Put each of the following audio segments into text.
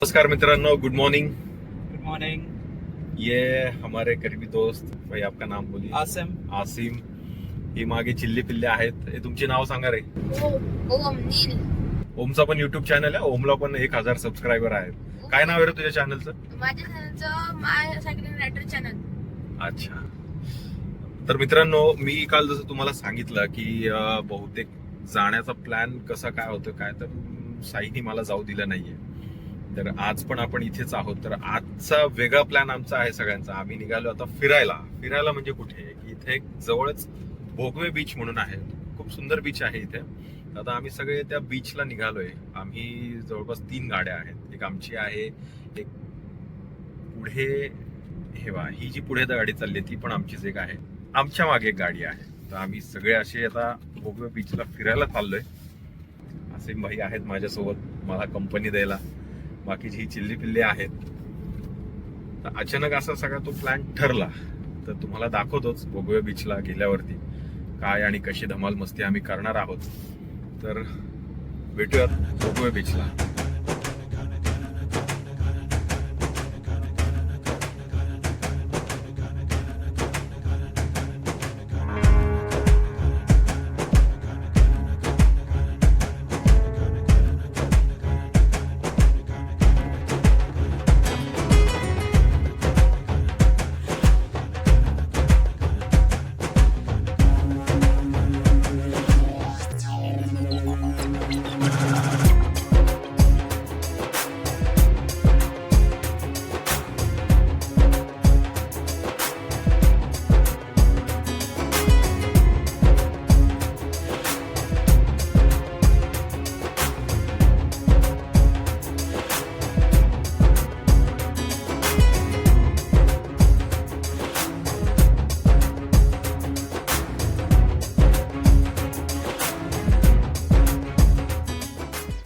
नमस्कार मित्रांनो, good morning. Good morning. ये हमारे करीबी दोस्त, भाई आपका नाम बोलिए। आसिम। आसिम। ही मागे चिल्ली पिल्ले आहेत। हे तुमचे नाव सांगा रे। ओम नील। ओमचा पण युट्यूब चॅनल आहे। ओमला पण 1000 सबस्क्रायबर आहेत। काय नाव आहे रे तुझ्या चॅनलचं? माझ्या चॅनलचं माय सायकलिंग रायडर चॅनल. अच्छा। तर मित्रांनो, मी काल जसं तुम्हाला सांगितलं की बहुतेक जाण्याचा प्लॅन कसा काय होतं काय, तर साईनी मला जाऊ दिलं नाहीये। तर आज पण आपण इथेच आहोत। तर आजचा वेगळा प्लॅन आमचा आहे सगळ्यांचा। आम्ही निघालो आता फिरायला म्हणजे कुठे, इथे एक जवळच भोगवे बीच म्हणून आहे। खूप सुंदर बीच आहे इथे। आता आम्ही सगळे त्या बीचला निघालोय। आम्ही जवळपास 3 गाड्या आहेत। एक आमची आहे, एक पुढे ही जी पुढे गाडी चालली ती पण आमचीच एक आहे। आमच्या मागे एक गाडी आहे। तर आम्ही सगळे असे आता भोगवे बीचला फिरायला चाललोय। आसिम भाई आहेत माझ्यासोबत मला कंपनी द्यायला। बाकीची ही चिल्ली पिल्ले आहेत। तर अचानक असा सगळा तो प्लॅन ठरला। तर तुम्हाला दाखवतोच भोगवे बीचला गेल्यावरती काय आणि कशी धमाल मस्ती आम्ही करणार आहोत। तर भेटूयात भोगवे बीचला।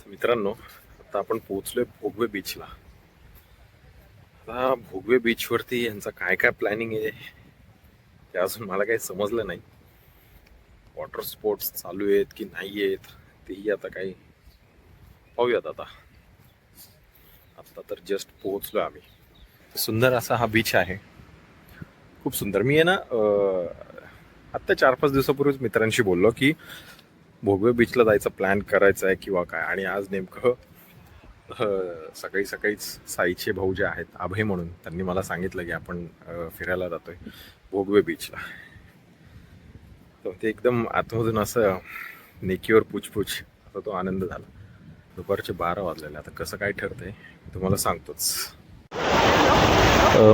मित्रांनो, आता आपण पोहोचलोय भोगवे बीचला। आता भोगवे बीच वरती यांचा काय काय प्लॅनिंग आहे ते अजून मला काही समजलं नाही। वॉटर स्पोर्ट्स चालू आहेत की नाही आहेत तेही आता काही पाहूयात। आता तर जस्ट पोहोचलोय आम्ही। सुंदर असा हा बीच आहे, खूप सुंदर। मी आहे ना आता 4-5 दिवसापूर्वीच मित्रांशी बोललो की भोगवे बीचला जायचा प्लॅन करायचा आहे किंवा काय, आणि आज नेमकं सकाळीच साईचे भाऊ जे आहेत अभय म्हणून, त्यांनी मला सांगितलं की आपण फिरायला जातोय भोगवे बीचला। तर ते एकदम आतमधून असं नेकीवर पुछपुछ असा तो आनंद झाला। दुपारचे 12 वाजलेले। आता कसं काय ठरतंय तुम्हाला सांगतोच।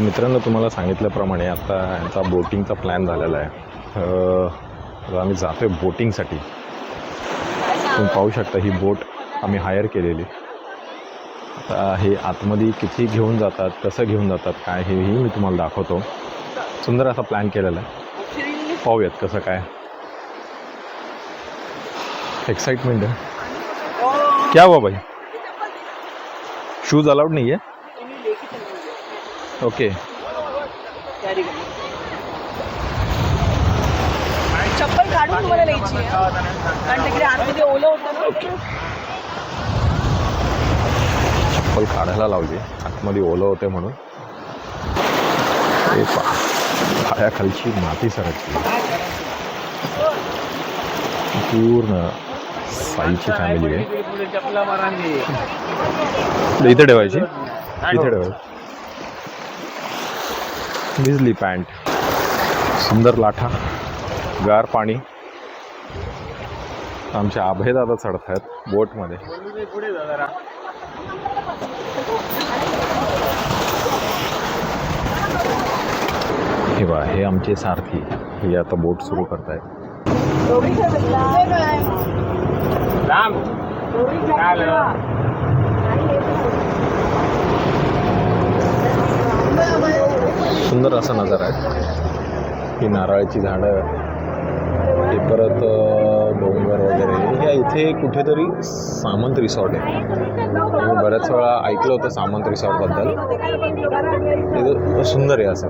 मित्रांनो, तुम्हाला सांगितल्याप्रमाणे आता यांचा बोटिंगचा प्लॅन झालेला आहे। आम्ही जातोय बोटिंगसाठी। तुम्ही पाहू शकता ही बोट आम्ही हायर केलेली। आता हे आतमध्ये किती घेऊन जातात, कसं घेऊन जातात काय, हेही मी तुम्हाला दाखवतो। सुंदर असा प्लॅन केलेला आहे, पाहूयात कसं काय। एक्साइटमेंट आहे। क्या हुआ भाई? शूज अलाउड नहीं है? ओके। चप्पल काढून मला न्यायची आहे, कारण तिकडे आतमध्ये ओलं होतं ना। चप्पल काढायला लावली, आतमध्ये ओलं होते म्हणून। पायाखालची माती सरकली। पूर्ण साईची फॅमिली आहे। इथे ठेवायची, इथे ठेवायची। भिजली पॅन्ट, सुंदर लाठा, गार पाणी। आमचे आभे दादा चढत आहेत बोटमध्ये। हे बा, हे आमचे सारथी, हे आता बोट सुरू करतायत। सुंदर असा नजारा आहे। ही नारळाची झाडं, हे परत डोंगर वगैरे। हे इथे कुठेतरी सामंत रिसॉर्ट आहे। मी बऱ्याच वेळा ऐकलं होतं सामंत रिसॉर्टबद्दल। हे सुंदर आहे असं।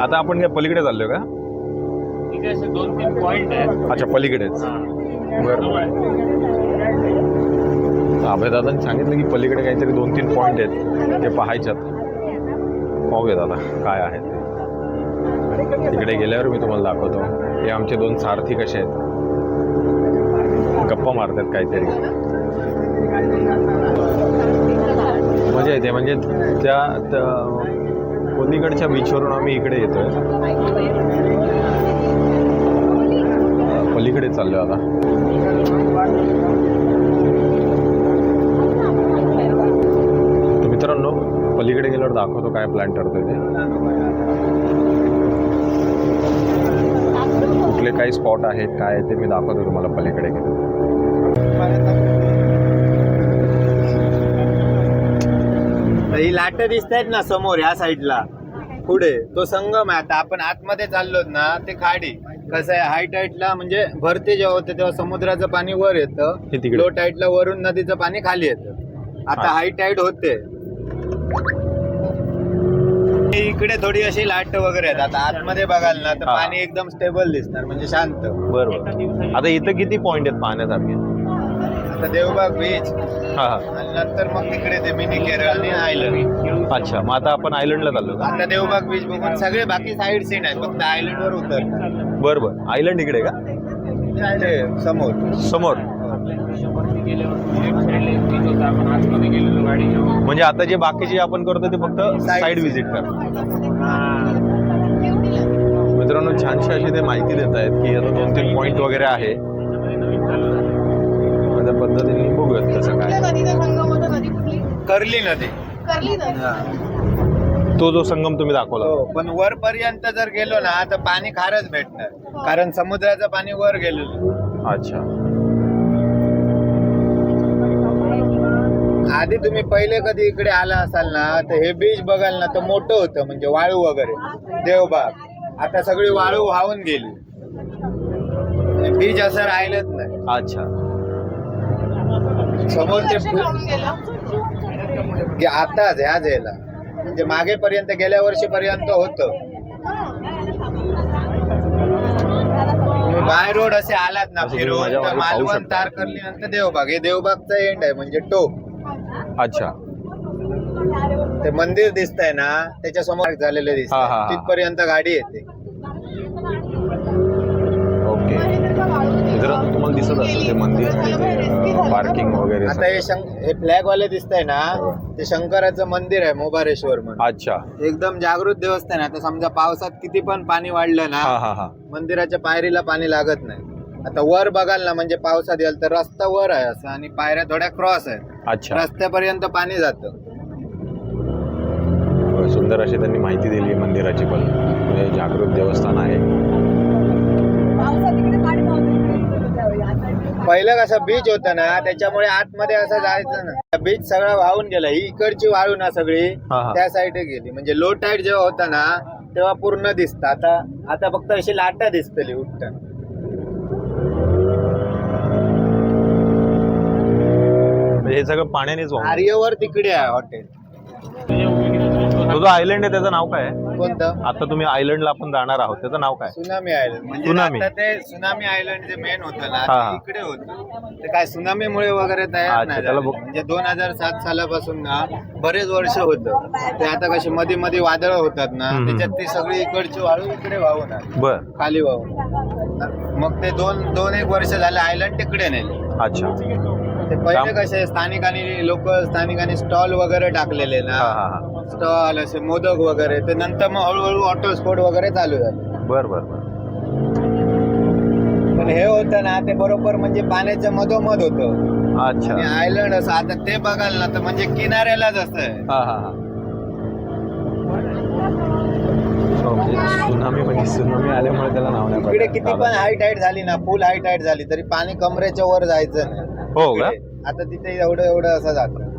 आता आपण काय पलीकडे चाललोय का? इथे असे 2-3 पॉइंट आहेत. अच्छा, पलीकडेच. बरं. अभयदादांनी सांगितलं की पलीकडे काहीतरी 2-3 पॉइंट आहेत ते पाहायच्यात. पाहूयात आता काय आहे ते. तिकडे गेल्यावर मी तुम्हाला दाखवतो. हे आमचे 2 सारथी कसे आहेत, गप्पा मारतात काहीतरी. मजा येते. म्हणजे त्या पलीकडच्या बीचवरून आम्ही इकडे येतोय. पलीकडे चाललोय आता. तर मित्रांनो, पलीकडे गेल्यावर दाखवतो काय प्लॅन ठरतोय ते. कुठले काही स्पॉट आहेत काय ते मी दाखवतो तुम्हाला पलीकडे गेलो. ही लाट दिसत आहेत ना समोर ह्या साईडला पुढे, तो संगम आहे. आता आपण आतमध्ये चाललोत ना, ते खाडी कसं आहे, हाय टाईटला म्हणजे भरते जेव्हा होते तेव्हा समुद्राचं पाणी वर हे येतं, तिकडे. लो टाईटला वरून नदीचं पाणी खाली येतं. आता हाय टाईट होते इकडे थोडी अशी लाट वगैरे आहेत. आता आतमध्ये बघाल ना तर हा. पाणी एकदम स्टेबल दिसणार, म्हणजे शांत. बरोबर. आता इथं किती पॉइंट आहेत पाहण्यासारखे? आता देवबाग बीच हा हा. आणि नंतर मग तिकडे ते मिनी केरळ आणि आयलंड. अच्छा, मग आता आपण आयलंडला चाललो का? आता देवबाग बीच बघून सगळे बाकी साईड सीन आहेत, फक्त आयलंड वर उतर. बरं बरं. आयलंड इकडे का? ते समोर समोर. म्हणजे आता जे बाकीचे आपण करतो ते फक्त साईड व्हिजिट कर. मित्रांनो, छानशी अशी ते माहिती देत आहेत की आता 2-3 पॉइंट वगैरे आहे. त्या पद्धतीने बघूयात कसं काय. नदीचा संगम होता, नदी कुठली? कर्ली नदी. कर्ली नदी. तो जो संगम तुम्ही दाखवला. हो, पण वर पर्यंत जर गेलो ना तर पाणी खारच भेटणार, कारण समुद्राचं पाणी वर गेलेलं. अच्छा. आधी तुम्ही पहिले कधी इकडे आला असाल ना तर हे बीच बघाल ना तर मोठं होतं, म्हणजे वाळू वगैरे देवबाग. आता सगळी वाळू वाहून गेली, बीच असं राहिलंच नाही. अच्छा. समोर ते राहून गेलं. की आताच ह्याच यायला, म्हणजे मागे पर्यंत गेल्या वर्षी पर्यंत होतं. बाय रोड असे आलात ना असं तुम्ही फिरून माझ्या तर मागे पाहू मालवण, शकता. तारकर्ली नंतर देवबाग. हे देवबागचा एंड आहे, म्हणजे टोक. अच्छा. ते मंदिर दिसतंय ना त्याच्या समोर झालेले दिसत, हा, हा, हा. तिथपर्यंत गाडी येते. ओके. मित्रांनो, तुम्हाला दिसत असेल ते मंदिर आणि ते पार्किंग वगैरे आता हे सगळं. हे फ्लॅग वाले दिसतंय ना, ते शंकराचं मंदिर आहे मोबारेश्वर म्हणून. अच्छा. एकदम जागृत देवस्थान आहे. आता समजा पावसात किती पण पाणी वाढलं हा ना, हा हा. मंदिराच्या पायरीला पाणी लागत नाही. आता वर बघाल ना, म्हणजे पावसात येईल तर रस्ता वर आहे असं, आणि पायऱ्या थोड्या क्रॉस आहेत. अच्छा. रस्त्यापर्यंत पाणी जातं. सुंदर अशी त्यांनी माहिती दिली मंदिराची पण. म्हणजे जागृत देवस्थान आहे. पावसात इकडे पाणी नव्हतं, इकडे त्यावेळी. आता पहिलं कसं बीच होतं ना, त्याच्यामुळे आतमध्ये असं जायचं ना, बीच सगळं वाहून गेला. ही इकडची वाळू ना सगळी हा, हा. त्या साईडे गेली, म्हणजे लो टाईड जेव्हा होता ना तेव्हा पूर्ण दिसतं. आता फक्त अशी लाटा दिसतली उठतं. म्हणजे हे सगळं पाण्यानेच वाहून. आर्यवर तिकडे आहे हॉटेल. तो जो आयलंड आहे त्याचं नाव काय आहे? कोणतं? आता तुम्ही आयलंडला आपण जाणार आहोत त्याचं नाव काय? Tsunami island. म्हणजे सुनामी. आता ते सुनामी आयलंड जे मेन होतं ना, हा, हा. ते इकडे होतं. ते काय सुनामीमुळे वगैरे तयार अच्छा, नाही त्याला झालं. म्हणजे 2007 सालापासून ना बरेच वर्ष होतं ते. आता कशी मध्ये मध्ये वादळ होतात ना, हम्म. त्याच्यात ती सगळी इकडची वाळू इकडे वाहून आली, बर. खाली वाहून. मग ते दोन एक वर्ष झाले आयलंड तिकडे नेले. अच्छा. ते पहिले कसे स्थानिकांनी स्टॉल वगैरे टाकलेले हा ना, हा हा. स्टॉल असे मोदक वगैरे. ते नंतर मग हळूहळू ऑटो स्पोर्ट वगैरे चालू झाले. बर बर बर. पण हे होतं ना ते बरोबर म्हणजे पाण्याच्या मधोमध होतं. अच्छा. आणि आयलंड असं आता ते बघाल ना तर म्हणजे किनाऱ्यालाच असं आहे. हा हा हा. हो, म्हणजे सुनामी आल्यामुळे त्याला नाव नाही इकडे पडलं. किती पण हाय टाईट झाली ना, फुल हाय टाईट झाली तरी पाणी कमरेच्या वर जायचं नाही. हो का? इकडे. आता तिथे एवढं असं जातं.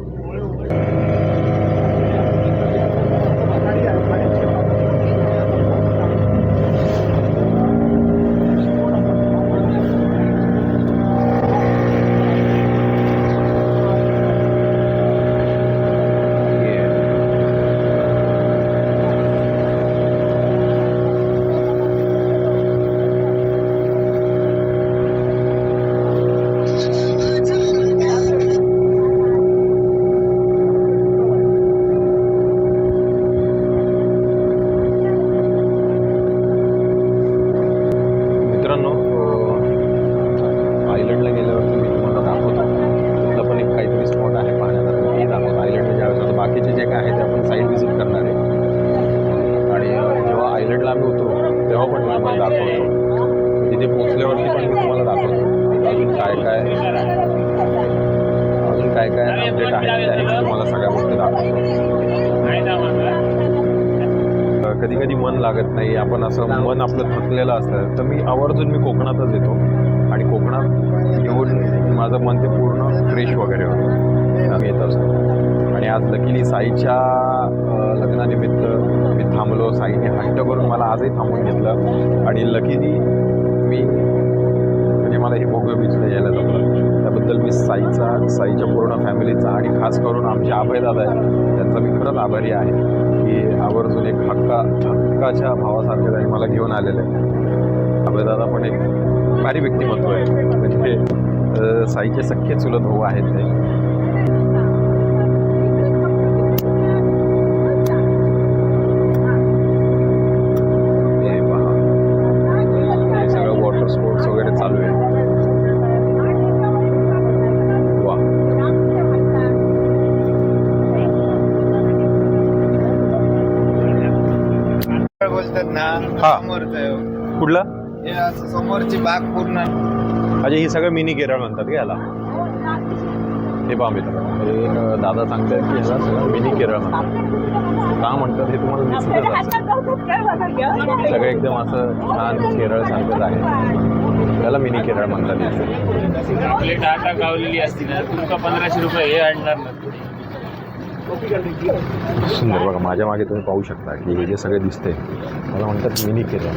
कधी कधी मन लागत नाही, आपण असं मन आपलं थकलेलं असतं, तर मी आवर्जून कोकणातच येतो आणि कोकणात येऊन माझं मन ते पूर्ण फ्रेश वगैरे होतं. आम्ही येत असतो आणि आज लकीली साईच्या लग्नानिमित्त मी थांबलो. साईने हट्ट करून मला आजही थांबून घेतलं आणि लकीली मी म्हणजे मला हे भोगवे बीचला यायला जमलं. त्याबद्दल मी साईच्या पूर्ण फॅमिलीचा आणि खास करून आमचे अभयदादा आहेत त्यांचा मी खरंच आभारी आहे की आवर्जून एक हक्काच्या भावासारखे त्यांनी मला घेऊन आलेले आहे. अभयदादा पण एक भारी व्यक्तिमत्व आहे, म्हणजे साईचे सख्खे चुलत भाऊ आहेत ते. हे पहा, हे सगळं वॉटर स्पोर्ट्स वगैरे चालू आहे. वा, बोलतात ना हा. समोरचं आहे. कुठलं? हे असं समोरची बाग पूर्ण अच्छा, ही सगळं मिनी केरळ म्हणतात का याला? हे पहा मित्र, हे दादा सांगतात की ह्याला सगळं मिनी केरळ म्हणतात. का म्हणतात हे तुम्हाला दिसतच असेल. सगळं एकदम असं छान केरळ सारखंच आहे, त्याला मिनी केरळ म्हणतात इथे. आपली टाटा गावलेली असती ना, तुमका 1500 रुपये हे आणणार ना. सुंदर बघा, माझ्या मागे तुम्ही पाहू शकता की हे जे सगळे दिसते मला म्हणतात मिनी केरळ.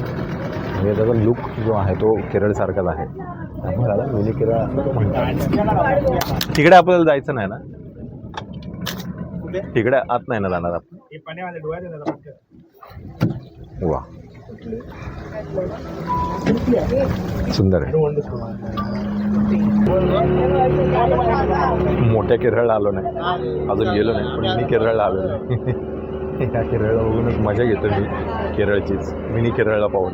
म्हणजे त्याचा लुक जो आहे तो केरळसारखाच आहे, त्यामुळे त्याला मिनी केरळ म्हणतात. तिकडे आपल्याला जायचं नाही ना, तिकडे आत नाही ना जाणार आपण. वा, सुंदर आहे. मोठ्या केरळला आलो नाही, अजून गेलो नाही, पण मिनी केरळला आलो नाही. ह्या केरळला बघूनच मजा घेतो मी केरळचीच. मिनी केरळला पाहून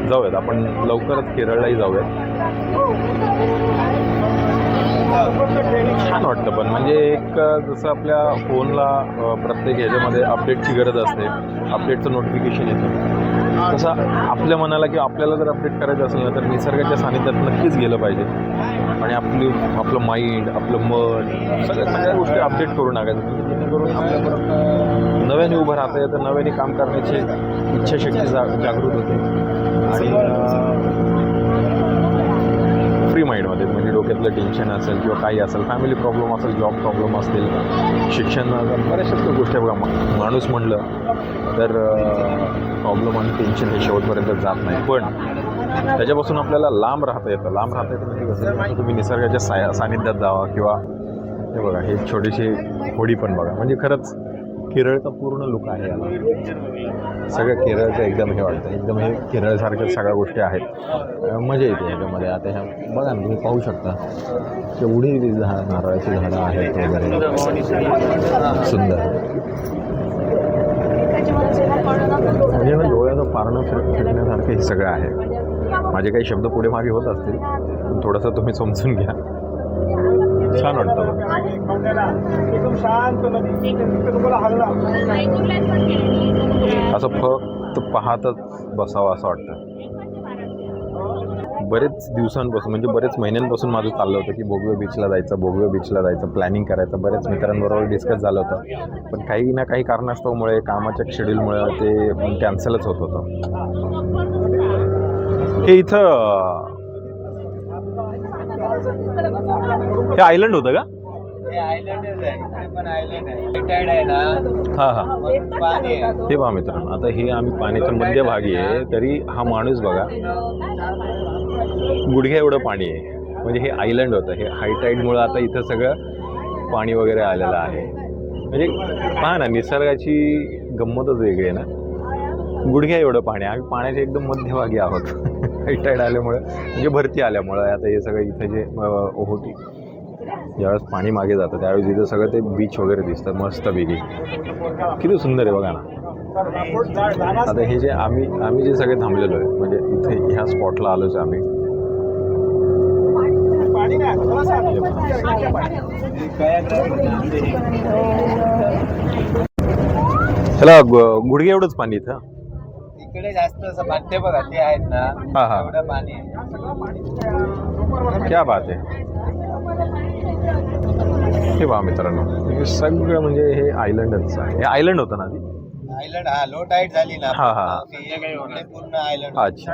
जाऊयात आपण लवकरच केरळलाही जाऊयात. छान वाटतं, पण म्हणजे एक जसं आपल्या फोनला प्रत्येक ह्याच्यामध्ये अपडेटची गरज असते, अपडेटचं नोटिफिकेशन येतं, तसं आपल्या मनाला किंवा आपल्याला जर अपडेट करायचं असेल ना तर निसर्गाच्या सानिध्यात नक्कीच गेलं पाहिजे आणि आपलं माइंड, आपलं मन, सगळ्या गोष्टी अपडेट करून टाकायचं, जेणेकरून आपल्याकडून नव्याने उभं राहता येतं, नव्याने काम करण्याची इच्छाशक्ती जागृत होते आणि फ्री माइंडमध्ये, म्हणजे डोक्यातलं टेन्शन असेल किंवा काही असेल, फॅमिली प्रॉब्लेम असेल, जॉब प्रॉब्लेम असतील, शिक्षण, बऱ्याचशाच गोष्टी बघा. माणूस म्हणलं तर प्रॉब्लेम आणि टेन्शन हे शेवटपर्यंत जात नाही, पण त्याच्यापासून आपल्याला लांब राहता येतं. लांब राहता येतं म्हणजे कसं, तुम्ही निसर्गाच्या सानिध्यात जावा किंवा हे बघा, हे छोटीशी होडी पण बघा. म्हणजे खरंच केरळचा पूर्ण लुक आहे याला, सगळं केरळचं एकदम हे वाटतं, एकदम हे केरळसारख्या सगळ्या गोष्टी आहेत. मजा येते ह्याच्यामध्ये. आता ह्या बघा ना, तुम्ही पाहू शकता केवढी नारळाची झाडं आहेत वगैरे, सुंदर. म्हणजे ना डोळ्याचं पारणं फिरण्यासारखं हे सगळं आहे. माझे काही शब्द पुढे मागे होत असतील, पण थोडंसं तुम्ही समजून घ्या. छान वाटतं. असं फक्त पाहतच बसावं असं वाटतं. बरेच दिवसांपासून, म्हणजे बरेच महिन्यांपासून माझं चाललं होतं की भोगवे बीचला जायचं, प्लॅनिंग करायचं. बऱ्याच मित्रांबरोबर डिस्कस झालं होतं, पण काही ना काही कारणास्तवमुळे, कामाच्या शेड्यूलमुळे ते कॅन्सलच होत होतं. हे इथं हे आयलंड होतं का? हां हां, हे पहा मित्रांनो, आता हे आम्ही पाण्याच्या मध्यभागी आहे, तरी हा माणूस बघा, गुडघ्या एवढं पाणी आहे. म्हणजे हे आयलंड होतं, हे हाय टाईडमुळं आता इथं सगळं पाणी वगैरे आलेलं आहे. म्हणजे पहा ना, निसर्गाची गंमतच वेगळी आहे ना. गुडघ्या एवढं पाणी, आम्ही पाण्याच्या एकदम मध्यभागी आहोत. हाय टाईड आल्यामुळं, म्हणजे भरती आल्यामुळं आता हे सगळं इथं जे ओहोटी, ज्यावेळेस पाणी मागे जातं त्यावेळेस इथं सगळं ते बीच वगैरे दिसतं मस्तपैकी. किती सुंदर आहे बघा ना. आता हे जे आम्ही जे सगळे थांबलेलो आहे, म्हणजे इथे ह्या स्पॉटला आलोच आम्ही. चला, गुडघे एवढंच पाणी इथं. इकडे जास्त असं बांधते बघा, ते आहेत ना. हा हा, एवढं पाणी क्या बात आहे. हे पहा मित्रांनो, हे सगळं म्हणजे हे आयलंडच आहे. हे आयलंड होतं ना आधी. आयलंड हा लो टाईट झाली ना हा, हा. की हे इकडे पूर्ण आयलंड अच्छा.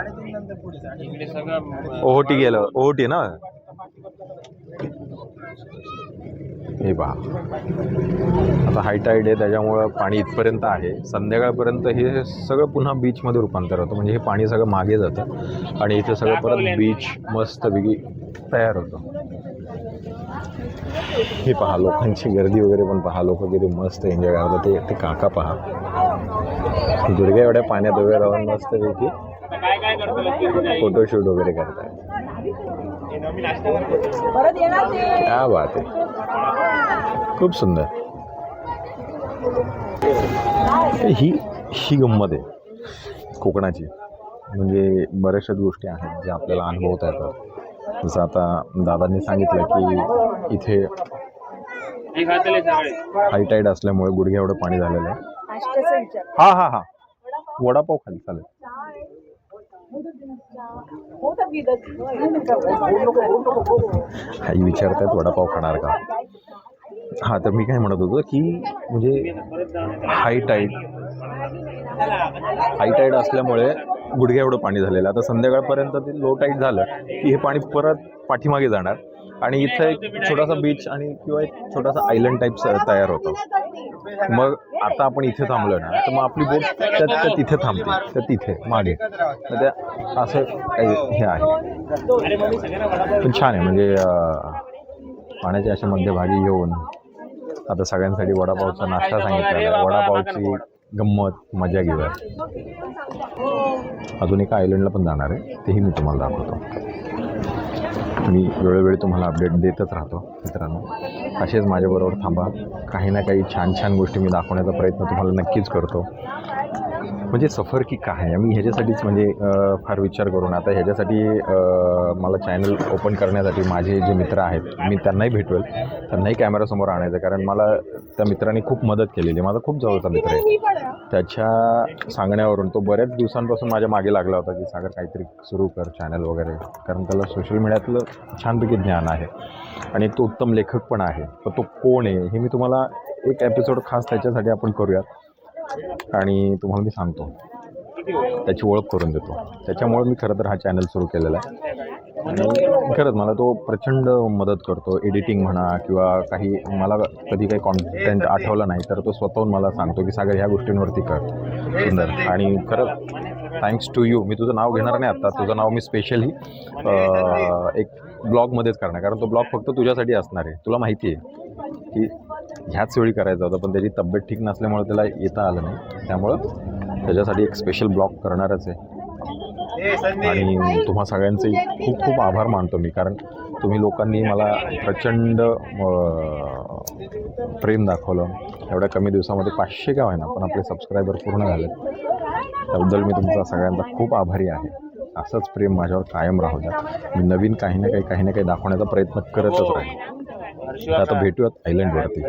इकडे सगळं ओहोटी गेलं, ओहोटी ना. हे पहा, आता हाय टाईड आहे त्याच्यामुळं पाणी इथपर्यंत आहे. संध्याकाळपर्यंत हे सगळं पुन्हा बीचमध्ये रूपांतर होतं. म्हणजे हे पाणी सगळं मागे जातं आणि इथे सगळं परत बीच मस्तपैकी तयार होतं. हे पहा, लोकांची गर्दी वगैरे पण पहा, लोक किती मस्त एन्जॉय करतात. ते काका पहा, गुडघ्या एवढ्या पाण्यात उभे राहून मस्तपैकी काय करतो फोटोशूट वगैरे करतात. परत येणार ते. क्या बात आहे, खूप सुंदर. ही गंमत आहे कोकणाची. म्हणजे बऱ्याचशाच गोष्टी आहेत ज्या आपल्याला अनुभवता येतात. जसं आता दादांनी सांगितलं की इथे हाय टाईड असल्यामुळे गुडघ्या एवढं पाणी झालेलं आहे. नाश्त्याचा विचार. हा हा हा, वडापाव खाली चालेल. आई विचारतात वडापाव खाणार का. हा, तर मी काय म्हणत होतो की म्हणजे हाय टाईड असल्यामुळे गुडघ्या एवढं पाणी झालेलं. आता संध्याकाळपर्यंत ते लो टाईड झालं की हे पाणी परत पाठीमागे जाणार आणि इथं एक छोटासा बीच आणि किंवा एक छोटासा आयलंड टाईप तयार होतं. मग आता आपण इथे थांबलो ना, तर मग आपली बोट त्या तिथे थांबते, तर तिथे मागे. तर त्या असं हे आहे. पण छान आहे. म्हणजे पाण्याच्या अशा मध्यभागी येऊन आता सगळ्यांसाठी वडापावचा नाश्ता सांगितला, वडापावची गंमत मजा घेऊया. अजून एका आयलंडला पण जाणार आहे, तेही मी तुम्हाला दाखवतो. मी वेळोवेळी तुम्हाला अपडेट देतच राहतो मित्रांनो. असेच माझ्याबरोबर थांबा, काही ना काही छान छान गोष्टी मी दाखवण्याचा प्रयत्न तुम्हाला नक्कीच करतो. म्हणजे सफर की काय आहे, मी ह्याच्यासाठीच म्हणजे फार विचार करून आता ह्याच्यासाठी मला चॅनल ओपन करण्यासाठी माझे जे मित्र आहेत मी त्यांनाही भेटवेल, त्यांनाही कॅमेरासमोर आणायचं. कारण मला त्या मित्रांनी खूप मदत केलेली. माझा खूप जवळचा मित्र आहे. त्याच्या सांगण्यावरून तो बऱ्याच दिवसांपासून माझ्या मागे लागला होता की सागर काहीतरी सुरू कर चॅनल वगैरे, कारण त्याला सोशल मीडियातलं छानपैकी ज्ञान आहे आणि तो उत्तम लेखक पण आहे. तर तो कोण आहे हे मी तुम्हाला एक एपिसोड खास त्याच्यासाठी आपण करूयात आणि तुम्हाला मी सांगतो, त्याची ओळख करून देतो. त्याच्यामुळे मी खरं तर हा चॅनल सुरू केलेला आहे आणि खरंच मला तो प्रचंड मदत करतो. एडिटिंग म्हणा किंवा काही मला कधी काही कॉन्टेंट आठवलं नाही तर तो स्वतःहून मला सांगतो की सागर ह्या गोष्टींवरती कर. सुंदर. आणि खरंच थँक्स टू यू. मी तुझं नाव घेणार नाही आत्ता, तुझं नाव मी स्पेशली एक ब्लॉगमध्येच करणार, कारण तो ब्लॉग फक्त तुझ्यासाठी असणार आहे. तुला माहिती आहे की ह्याच वेळी करायचा होता पण त्याची तब्येत ठीक नसल्यामुळे त्याला येता आलं नाही. त्यामुळं त्याच्यासाठी एक स्पेशल ब्लॉग करणारच आहे. आणि तुम्हा सगळ्यांचे खूप खूप आभार मानतो मी, कारण तुम्ही लोकांनी मला प्रचंड प्रेम दाखवलं. एवढ्या कमी दिवसामध्ये 500 का होईना पण आपले सबस्क्रायबर पूर्ण झाले. त्याबद्दल मी तुमचा सगळ्यांचा खूप आभारी आहे. असंच प्रेम माझ्यावर कायम राहू द्या. मी नवीन काही ना काही दाखवण्याचा प्रयत्न करतच राहील. तर आता भेटूयात आयलंडवरती,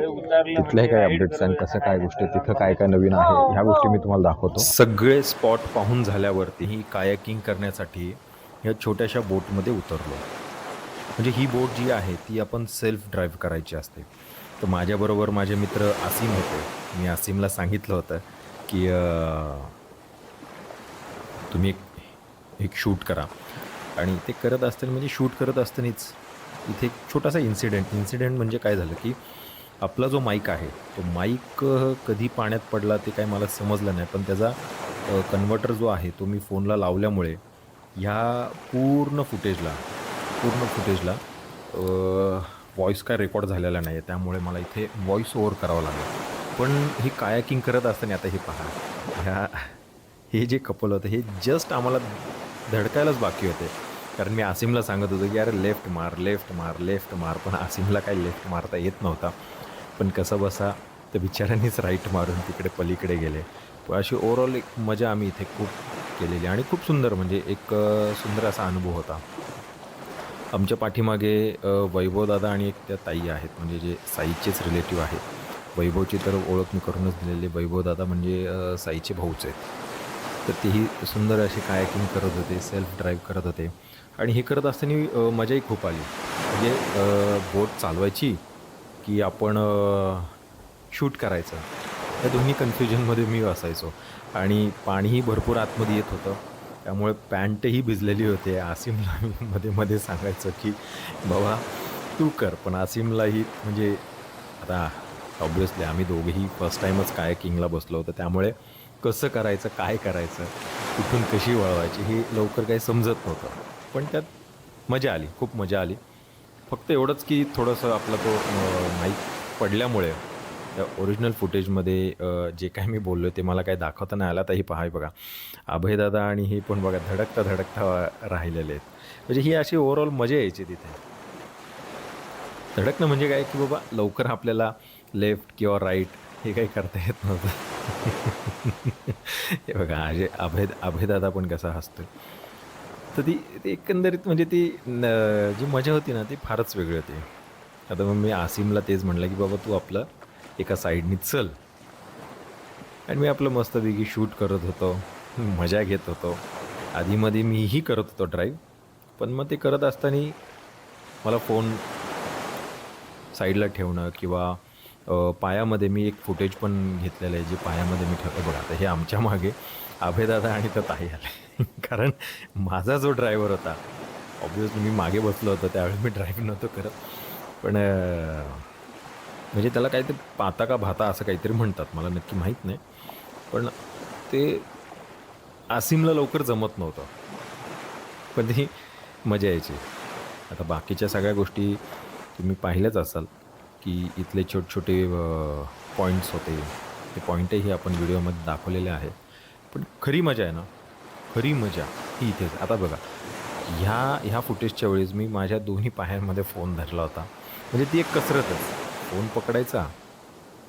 तिथल्याही काही अपडेट्स आणि कसं काय गोष्टी, तिथं काय काय नवीन आहे ह्या गोष्टी मी तुम्हाला दाखवतो. सगळे स्पॉट पाहून झाल्यावरती ही कायाकिंग करण्यासाठी ह्या छोट्याशा बोटमध्ये उतरलो. म्हणजे ही बोट जी आहे ती आपण सेल्फ ड्राईव्ह करायची असते. तर माझ्याबरोबर माझे मित्र आसिम होते. मी आसिमला सांगितलं होतं की तुम्ही एक शूट करा, आणि ते करत असताना म्हणजे शूट करत असतानाच इथे एक छोटासा इन्सिडेंट म्हणजे काय झालं की आपला जो माईक आहे तो माईक कधी पाण्यात पडला ते काय मला समजलं नाही, पण त्याचा कन्व्हर्टर जो आहे तो मी फोनला लावल्यामुळे ह्या पूर्ण फुटेजला व्हॉईस काय रेकॉर्ड झालेला नाही आहे. त्यामुळे मला इथे व्हॉईस ओव्हर करावं लागलं. पण ही कायाकिंग करत असताना आता हे पहा, हे जे कपल होतं हे जस्ट आम्हाला धडकायलाच बाकी होते. कारण मी आसिमला सांगत होतो की अरे लेफ्ट मार, पण आसिमला काही लेफ्ट मारता येत नव्हता. पण कसं बसा तर बिचाऱ्यांनीच राईट मारून तिकडे पलीकडे गेले. अशी ओव्हरऑल एक मजा आम्ही इथे खूप केलेली आणि खूप सुंदर, म्हणजे एक सुंदर असा अनुभव होता. आमच्या पाठीमागे वैभवदादा आणि एक त्या ताई आहेत, म्हणजे जे साईचेच रिलेटिव्ह आहेत. वैभवची तर ओळख मी करूनच दिलेली. वैभवदादा म्हणजे साईचे भाऊच आहेत. तर तेही सुंदर असे कायाकिंग करत होते, सेल्फ ड्राईव्ह करत होते. आणि हे करत असताना मजाही खूप आली. म्हणजे बोट चालवायची की आपण शूट करायचं या दोन्ही कन्फ्युजनमध्ये मी असायचो. आणि पाणीही भरपूर आतमध्ये येत होतं, त्यामुळे पॅन्टही भिजलेली होते. आसिमला मी मध्ये मध्ये सांगायचं की बाबा तू कर, पण आसिमलाही म्हणजे आता ऑब्वियसली आम्ही दोघेही फर्स्ट टाईमच कायाकिंगला बसलो होतो, त्यामुळे कसं करायचं, काय करायचं, कुठून कशी वळवायची हे लवकर काही समजत नव्हतं. पण त्यात मजा आली, खूप मजा आली. फक्त एवढंच की थोडंसं आपला तो माईक पडल्यामुळे त्या ओरिजिनल फुटेजमध्ये जे काही मी बोललो ते मला काही दाखवता नाही आला. तर ही पहा, हे बघा अभयदादा आणि हे पण बघा धडकता धडकता राहिलेले आहेत. म्हणजे ही अशी ओव्हरऑल मजा यायची तिथे. धडकणं म्हणजे काय की बाबा लवकर आपल्याला लेफ्ट किंवा राईट हे काही करता येत नव्हतं. हे बघा अभयदादा पण कसा हसतो. तर ती एकंदरीत म्हणजे ती जी मजा होती ना ती फारच वेगळी होती. आता मग मी आसिमला तेच म्हणलं की बाबा तू आपलं एका साईडनी चल, आणि मी आपलं मस्तपैकी शूट करत होतो, मजा घेत होतो. आधीमध्ये मीही करत होतो ड्राईव्ह, पण मग ते करत असताना मला फोन साईडला ठेवणं किंवा पायामध्ये मी एक फुटेज पण घेतलेलं आहे जे पायामध्ये मी ठेवतो. बघा आता हे आमच्या मागे अभयदादा आणि तर ताई आले. कारण माझा जो ड्रायव्हर होता, ऑब्वियसली मी मागे बसलो होतो त्यावेळी मी ड्राईव्ह नव्हतो करत, पण म्हणजे त्याला काहीतरी पाता का भाता असं काहीतरी म्हणतात, मला नक्की माहीत नाही. पण ते आसिमला लवकर जमत नव्हतं, पण ती मजा यायची. आता बाकीच्या सगळ्या गोष्टी तुम्ही पाहिल्याच असाल की इथले छोटे छोटे पॉईंट्स होते, ते पॉईंटही आपण व्हिडिओमध्ये दाखवलेले आहेत. पण खरी मजा आहे ना, खरी मजा ही इथेच. आता बघा ह्या फुटेजच्या वेळेस मी माझ्या दोन्ही पायांमध्ये फोन धरला होता. म्हणजे ती एक कसरतच, फोन पकडायचा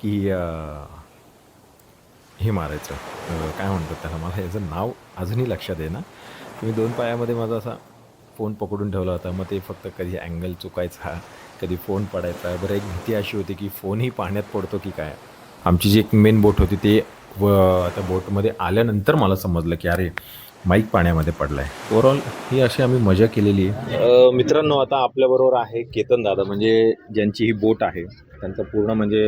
की हे मारायचं, काय म्हणतात त्याला, मला याचं नाव अजूनही लक्षात आहे ना. मी दोन पायामध्ये माझा असा फोन पकडून ठेवला होता. मग ते फक्त कधी अँगल चुकायचा, कधी फोन पडायचा. बरं एक भीती अशी होती की फोनही पाण्यात पडतो की काय. आमची जी एक मेन बोट होती ते त्या बोटमध्ये आल्यानंतर मला समजलं की अरे माईक पाण्यामध्ये पडला आहे. ओव्हरऑल ही अशी आम्ही मजा केलेली आहे. मित्रांनो आता आपल्याबरोबर आहे केतन दादा, म्हणजे ज्यांची ही बोट आहे. त्यांचा पूर्ण म्हणजे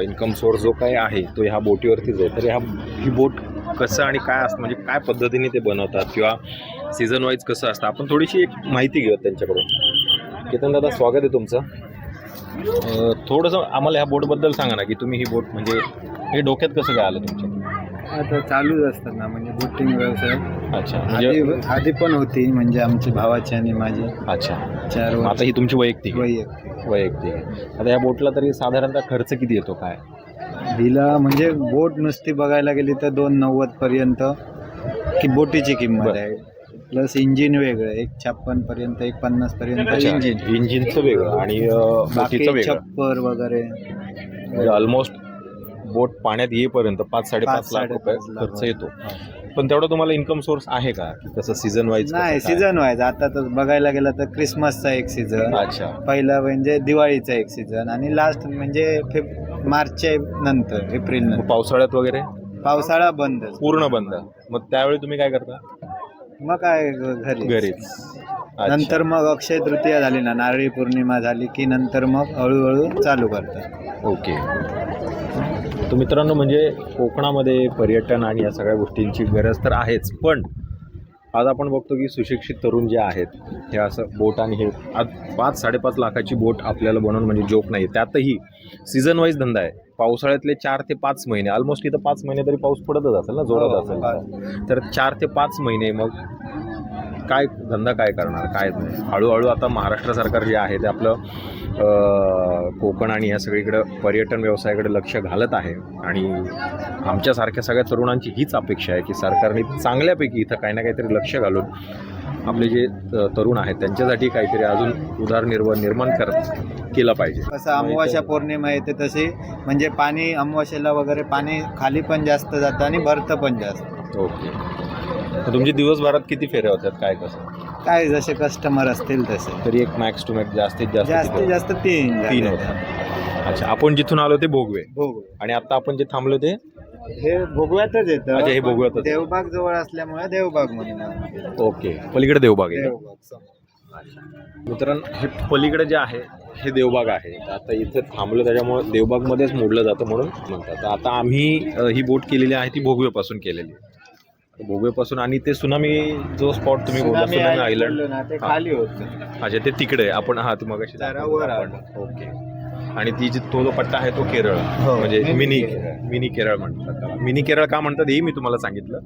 इन्कम सोर्स जो काही आहे तो ह्या बोटीवरतीच आहे. तर ही बोट कसं आणि काय असतं, म्हणजे काय पद्धतीने ते बनवतात किंवा सीझन वाईज कसं असतं, आपण थोडीशी एक माहिती घेऊयात त्यांच्याकडून. केतन दादा स्वागत आहे तुमचं. थोडंसं आम्हाला ह्या बोटबद्दल सांगा ना की तुम्ही ही बोट म्हणजे हे डोक्यात कसं काय आलं तुमच्या? आता चालूच असतात ना, म्हणजे बोटिंग व्यवसाय. अच्छा, म्हणजे आधी पण होती, म्हणजे आमची भावाची आणि माझी. अच्छा, 4 वर्ष. आता ही तुमची वैयक्तिक वैयक्तिक. आता या बोटला तरी साधारणतः खर्च किती येतो काय? हिला म्हणजे बोट नुसती बघायला गेली तर 290 पर्यंत की बोटीची किंमत आहे. प्लस इंजिन वेगळं, 156 पर्यंत, 150 पर्यंत इंजिनचं वेगळं आणि बोटीचं वेगळं, छप्पर वगैरे. म्हणजे ऑलमोस्ट बोट पाण्यात येईपर्यंत 5-5.5 लाख रुपये खर्च येतो. पण तेवढा तुम्हाला इन्कम सोर्स आहे का, की कसं सीझन वाईज? नाही, सीझन वाईज. आता तर बघायला गेलं तर क्रिसमसचा एक सीझन, अच्छा, पहिला म्हणजे दिवाळीचा एक सीझन, आणि लास्ट म्हणजे मार्चच्या नंतर एप्रिल नंतर. पावसाळ्यात वगैरे? पावसाळा बंद, पूर्ण बंद. मग त्यावेळी तुम्ही काय करता? मग काय घरीच. नंतर मग अक्षय तृतीया झाली ना, नारळी पौर्णिमा झाली की नंतर मग हळूहळू चालू करतात. ओके. तर मित्रांनो म्हणजे कोकणामध्ये पर्यटन आणि या सगळ्या गोष्टींची गरज तर आहेच, पण आज आपण बघतो की सुशिक्षित तरुण जे आहेत हे असं बोट आणि हे आज 5-5.5 लाखाची बोट आपल्याला बनवून म्हणजे जोक नाही. त्यातही सीझन वाईज धंदा आहे. पावसाळ्यातले 4 ते 5 महिने, ऑलमोस्ट इथं 5 महिने तरी पाऊस पडतच असेल ना, जोरात असेल तर 4 ते 5 महिने मग काय धंदा काय करणार, काय नाही. हळूहळू आता महाराष्ट्र सरकार जे आहे ते आपलं कोकण आणि या सगळीकडं पर्यटन व्यवसायाकडे लक्ष घालत आहे. आणि आमच्यासारख्या सगळ्या तरुणांची हीच अपेक्षा आहे की सरकारने चांगल्यापैकी इथं काही ना काहीतरी लक्ष घालून आपले जे तरुण आहेत त्यांच्यासाठी काहीतरी अजून उदरनिर्वाह निर्माण केलं पाहिजे. कसं अमावास्या पौर्णिमा येते तशी, म्हणजे पाणी अमावास्याला वगैरे पाणी खाली पण जास्त जातं आणि भरतं पण जास्त. ओके. तर तुमचे दिवसभरात किती फेऱ्या होतात, काय कसं काय जसे कस्टमर असतील तसे? तरी एक मॅक्स टू मॅक्स जास्तीत जास्त 3 होतात. अच्छा, आपण जिथून आलो ते भोगवे, आणि आता आपण जे थांबलो ते हे भोगव्यातच येतं. अच्छा, हे भोगव्यातच. देवबाग जवळ असल्यामुळे देवबाग म्हणून. ओके, पलीकडे देवबाग आहे. मित्रांनो हे पलीकडे जे आहे हे देवबाग आहे. तर आता इथे थांबलो त्याच्यामुळे देवबागमध्येच मोडलं जातं म्हणून म्हणतात. तर आता आम्ही ही बोट केलेली आहे ती भोगवेपासून केलेली आहे. भोगवेपासून आणि ते सुनामी जो स्पॉट तुम्ही बोलला सुनामी आयलंड ना ते खाली होतं. अच्छा ते तिकडे आपण हा ती मगाशी जरा वर ओके. आणि ती जी तो जो पट्टा आहे तो केरळ म्हणजे मिनी मिनी केरळ म्हणतात त्याला. मिनी केरळ का म्हणतात हे मी तुम्हाला सांगितलं.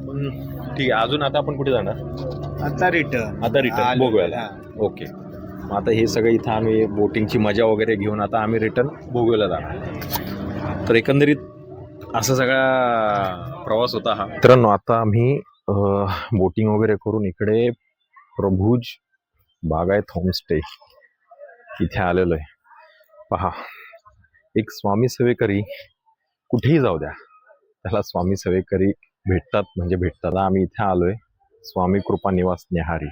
पण ठीक आहे. अजून आता आपण कुठे जाणार? आता रिटर्न भोगव्याला. ओके. मग आता हे सगळं इथं आम्ही बोटिंगची मजा वगैरे घेऊन आता आम्ही रिटर्न भोगव्याला जाणार. तर एकंदरीत असा सगळा प्रवास होता हा. मित्रांनो आता आम्ही बोटिंग वगैरे करून इकडे प्रभुज बागायत होमस्टे इथे आलेलो आहे. पहा एक स्वामी सेवेकरी कुठेही जाऊ द्या त्याला स्वामी सेवेकरी भेटतात म्हणजे भेटतात. आम्ही इथे आलोय स्वामी कृपा निवास न्याहारी.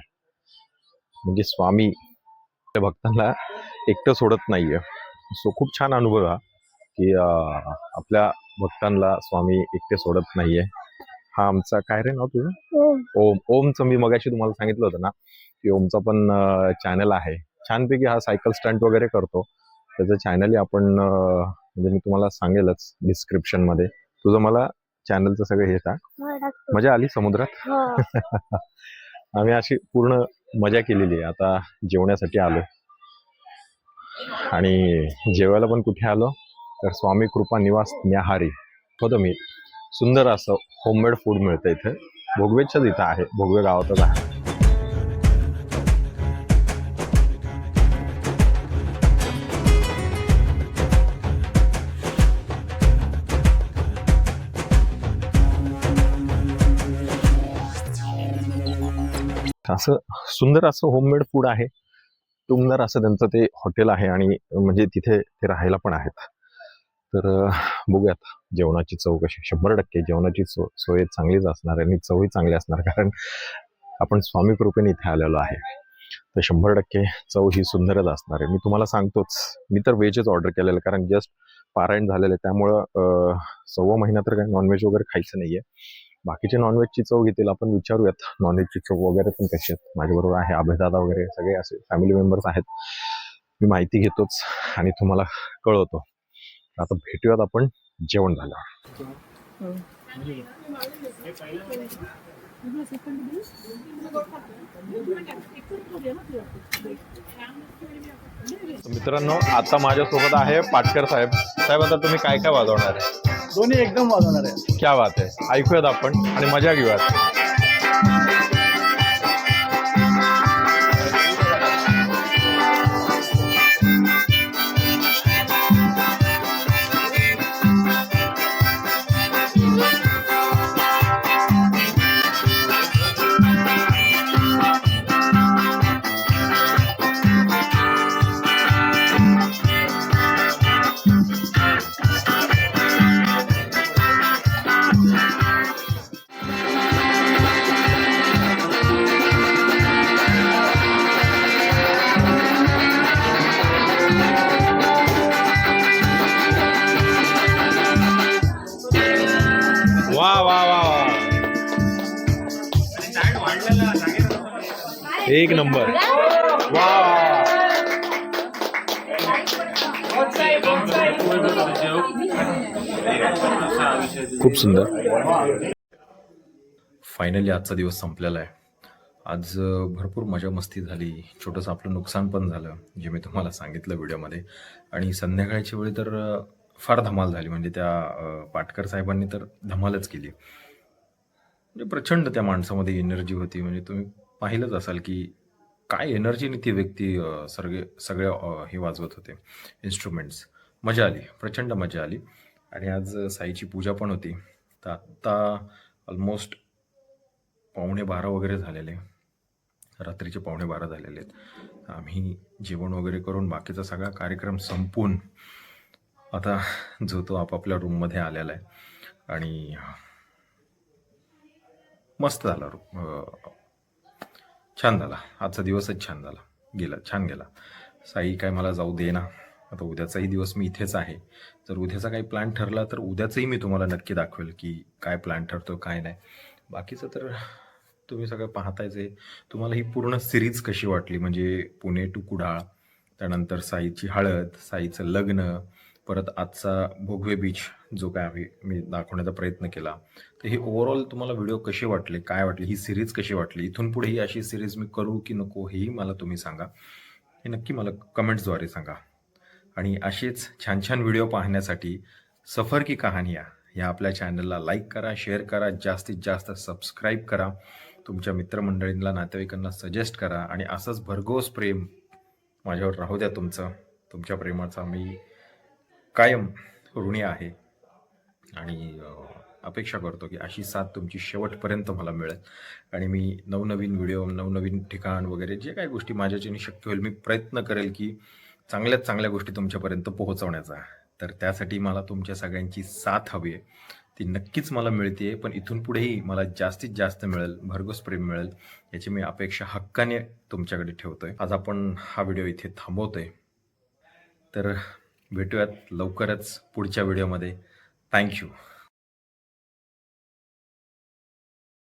म्हणजे स्वामी त्या भक्तांना एकटं सोडत नाहीये. सो खूप छान अनुभव हा की आपल्या भक्तांना स्वामी एकटे सोडत नाहीये. हा आमचा काय रे नाव तुझं? ओमचं मी मगाशी तुम्हाला सांगितलं होतं ना की ओमचा पण चॅनल आहे. छानपैकी हा सायकल स्टंट वगैरे करतो. त्याचं चॅनलही आपण म्हणजे मी तुम्हाला सांगेलच डिस्क्रिप्शनमध्ये. तुझं मला चॅनलचं सगळं हे सांग. मजा आली समुद्रात? आम्ही अशी पूर्ण मजा केलेली आहे. आता जेवण्यासाठी आलो आणि जेवायला पण कुठे आलो तर स्वामी कृपा निवास न्याहारी होतं. मी सुंदर असं होममेड फूड मिळतं इथे. भोगवेच्याच इथं आहे. भोगवे गावातच आहे. असं सुंदर असं होममेड फूड आहे. टुमदार असं त्यांचं ते हॉटेल आहे आणि म्हणजे तिथे ते राहायला पण आहेत. तर बघूयात जेवणाची चव कशी. 100% जेवणाची सोय चांगलीच असणार आहे आणि चवही चांगली असणार कारण आपण स्वामी कृपेने इथे आलेलो आहे. तर 100% चव ही सुंदरच असणार आहे. मी तुम्हाला सांगतोच मी तर व्हेजच ऑर्डर केलेलं कारण जस्ट पारायण झालेलं आहे. त्यामुळं 1.25 महिना तर काही नॉनव्हेज वगैरे खायचं नाहीये. बाकीचे नॉनव्हेजची चव घेतील. आपण विचारूयात नॉनव्हेजची चव वगैरे पण कशी आहेत. माझ्याबरोबर आहे अभयदादा वगैरे सगळे असे फॅमिली मेंबर्स आहेत. मी माहिती घेतोच आणि तुम्हाला कळवतो. आता भेटूयात आपण जेवण झालं. मित्रांनो आता माझ्यासोबत आहे पाटकर साहेब. साहेब आता तुम्ही काय काय वाजवणार आहे? दोन्ही एकदम वाजवणार आहे. क्या बात आहे. ऐकूयात आपण आणि मजा घेऊयात. वा वा वा एक नंबर. वा खूप सुंदर. फायनली आजचा दिवस संपलेला आहे. आज भरपूर मजा मस्ती झाली. छोटंसं आपलं नुकसान पण झालं जे मी तुम्हाला सांगितलं व्हिडिओमध्ये. आणि संध्याकाळची वेळी तर फार धमाल झाली. म्हणजे त्या पाटकर साहेबांनी तर धमालच केली. म्हणजे प्रचंड त्या माणसामध्ये एनर्जी होती. म्हणजे तुम्ही पाहिलंच असाल की काय एनर्जीने ती व्यक्ती सगळे हे वाजवत होते इन्स्ट्रुमेंट्स. मजा आली. प्रचंड मजा आली. आणि आज साईची पूजा पण होती. तर आत्ता ऑलमोस्ट 11:15 वगैरे झालेले. रात्रीचे 11:15 झालेले आहेत. आम्ही जेवण वगैरे करून बाकीचा सगळा कार्यक्रम संपून आता जो तो आपापल्या रूममध्ये आलेला आहे. आणि मस्त झाला. छान झाला. आजचा दिवसच छान झाला. छान गेला. साई काय मला जाऊ दे ना. आता उद्याचाही दिवस मी इथेच आहे. जर उद्याचा काही प्लॅन ठरला तर उद्याचंही मी तुम्हाला नक्की दाखवेल की काय प्लॅन ठरतो काय नाही. बाकीचं तर तुम्ही सगळं पाहतायच आहे. तुम्हाला ही पूर्ण सिरीज कशी वाटली, म्हणजे पुणे टू कुडाळ, त्यानंतर साईची हळद, साईचं लग्न, परत आजचा भोगवे बीच जो काय मी दाखवण्याचा प्रयत्न केला. तर हे ओव्हरऑल तुम्हाला व्हिडिओ कसे वाटले, काय वाटले, ही सिरीज कशी वाटली, इथून पुढे ही अशी सिरीज मी करू की नको हेही मला तुम्ही सांगा. हे नक्की मला कमेंट्सद्वारे सांगा. आणि असेच छान छान व्हिडिओ पाहण्यासाठी सफर की कहानिया ह्या आपल्या चॅनलला लाईक करा, शेअर करा, जास्तीत जास्त सबस्क्राईब करा, तुमच्या मित्रमंडळींना, नातेवाईकांना सजेस्ट करा. आणि असंच भरघोस प्रेम माझ्यावर राहू द्या. तुमच्या प्रेमाचा मी कायम ऋणी आहे आणि अपेक्षा करतो की अशी साथ तुमची शेवटपर्यंत मला मिळेल. आणि मी नवनवीन व्हिडिओ, नवनवीन ठिकाण वगैरे जे काही गोष्टी माझ्याच्याने शक्य होईल, मी प्रयत्न करेल की चांगल्यात चांगल्या गोष्टी तुमच्यापर्यंत पोहोचवण्याचा. तर त्यासाठी मला तुमच्या सगळ्यांची साथ हवी आहे. ती नक्कीच मला मिळते, पण इथून पुढेही मला जास्तीत जास्त मिळेल, भरघोस प्रेम मिळेल, याची मी अपेक्षा हक्काने तुमच्याकडे ठेवतोय. आज आपण हा व्हिडिओ इथे थांबवतोय. तर भेटूयात लवकरच पुढच्या व्हिडिओमध्ये. थँक्यू.